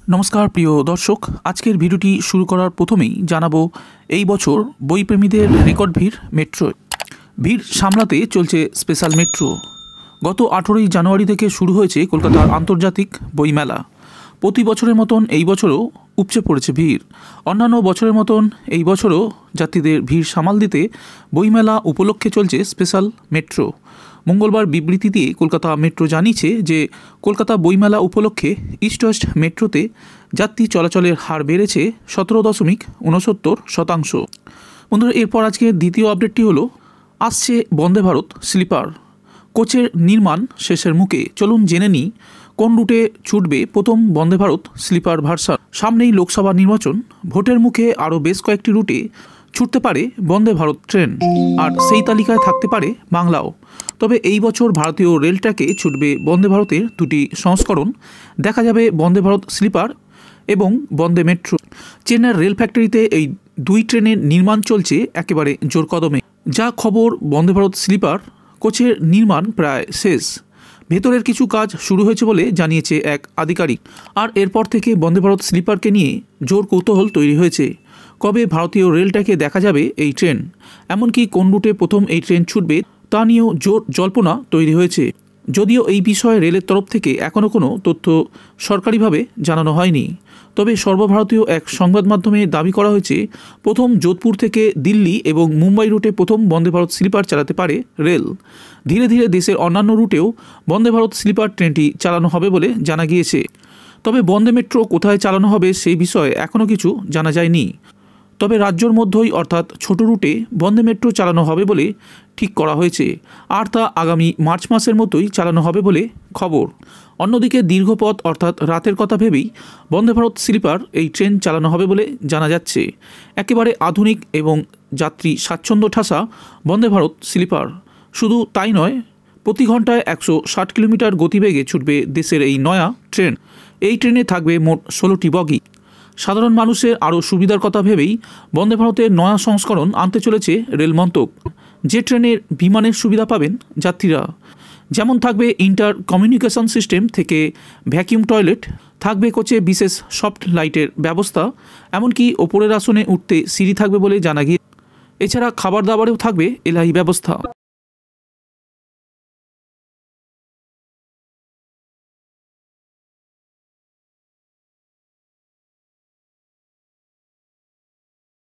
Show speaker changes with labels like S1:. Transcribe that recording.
S1: নমস্কার প্রিয় দর্শক, আজকের ভিডিওটি শুরু করার প্রথমেই জানাবো এই বছর বইপ্রেমীদের রেকর্ড ভিড় মেট্রোয়। ভিড় সামলাতে চলছে স্পেশাল মেট্রো। গত 18ই জানুয়ারি থেকে শুরু হয়েছে কলকাতার আন্তর্জাতিক বইমেলা। প্রতি বছরের মতন এই বছরও উপচে পড়েছে ভিড়। অন্যান্য বছরের মতন এই বছরও যাত্রীদের ভিড় সামাল দিতে বইমেলা উপলক্ষে চলছে স্পেশাল মেট্রো। মঙ্গলবার বিবৃতি দিয়ে কলকাতা মেট্রো জানিয়েছে যে কলকাতা বইমেলা উপলক্ষে ইস্ট ওয়েস্ট মেট্রোতে যাত্রী চলাচলের হার বেড়েছে 17.69%। বন্ধুরা, এরপর আজকে দ্বিতীয় আপডেটটি হলো আসছে বন্দে ভারত স্লিপার। কোচের নির্মাণ শেষের মুখে। চলুন জেনে নিই কোন রুটে ছুটবে প্রথম বন্দে ভারত স্লিপার ভার্সন। সামনেই লোকসভা নির্বাচন, ভোটের মুখে আরও বেশ কয়েকটি রুটে ছুটতে পারে বন্দে ভারত ট্রেন, আর সেই তালিকায় থাকতে পারে বাংলাও। তবে এই বছর ভারতীয় রেল ট্র্যাকে ছুটবে বন্দে ভারতের দুটি সংস্করণ। দেখা যাবে বন্দে ভারত স্লিপার এবং বন্দে মেট্রো। চেন্নাইয়ের রেল ফ্যাক্টরিতে এই দুই ট্রেনের নির্মাণ চলছে একেবারে জোর কদমে। যা খবর, বন্দে ভারত স্লিপার কোচের নির্মাণ প্রায় শেষ। ভেতরের কিছু কাজ শুরু হয়েছে বলে জানিয়েছে এক আধিকারিক। আর এরপর থেকে বন্দে ভারত স্লিপারকে নিয়ে জোর কৌতূহল তৈরি হয়েছে। কবে ভারতীয় রেলটাকে দেখা যাবে এই ট্রেন, এমনকি কোন রুটে প্রথম এই ট্রেন ছুটবে তা নিয়েও জোর জল্পনা তৈরি হয়েছে। যদিও এই বিষয়ে রেলের তরফ থেকে এখনও কোনো তথ্য সরকারিভাবে জানানো হয়নি। তবে সর্বভারতীয় এক সংবাদ মাধ্যমে দাবি করা হয়েছে প্রথম যোধপুর থেকে দিল্লি এবং মুম্বাই রুটে প্রথম বন্দে ভারত স্লিপার চালাতে পারে রেল। ধীরে ধীরে দেশের অন্যান্য রুটেও বন্দে ভারত স্লিপার ট্রেনটি চালানো হবে বলে জানা গিয়েছে। তবে বন্দে মেট্রো কোথায় চালানো হবে সেই বিষয়ে এখনও কিছু জানা যায়নি। তবে রাজ্যর মধ্যেই অর্থাৎ ছোট রুটে বন্দে মেট্রো চালানো হবে বলে ঠিক করা হয়েছে, আর তা আগামী মার্চ মাসের মতোই চালানো হবে বলে খবর। অন্যদিকে দীর্ঘপথ অর্থাৎ রাতের কথা ভেবেই বন্দে ভারত স্লিপার এই ট্রেন চালানো হবে বলে জানা যাচ্ছে। একেবারে আধুনিক এবং যাত্রী স্বাচ্ছন্দ্য ঠাসা বন্দে ভারত স্লিপার। শুধু তাই নয়, প্রতি ঘন্টায় 160 কিলোমিটার গতিবেগে ছুটবে দেশের এই নয়া ট্রেন। এই ট্রেনে থাকবে মোট 16টি বগি। সাধারণ মানুষের আরও সুবিধার কথা ভেবেই বন্দে ভারতের নয়া সংস্করণ আনতে চলেছে রেল মন্ত্রক। যে ট্রেনের বিমানের সুবিধা পাবেন যাত্রীরা, যেমন থাকবে ইন্টার কমিউনিকেশন সিস্টেম থেকে ভ্যাকিউম টয়লেট, থাকবে কোচে বিশেষ সফট লাইটের ব্যবস্থা, এমনকি ওপরের আসনে উঠতে সিঁড়ি থাকবে বলে জানা গিয়ে। এছাড়া খাবার দাবারেও থাকবে এলাহি ব্যবস্থা।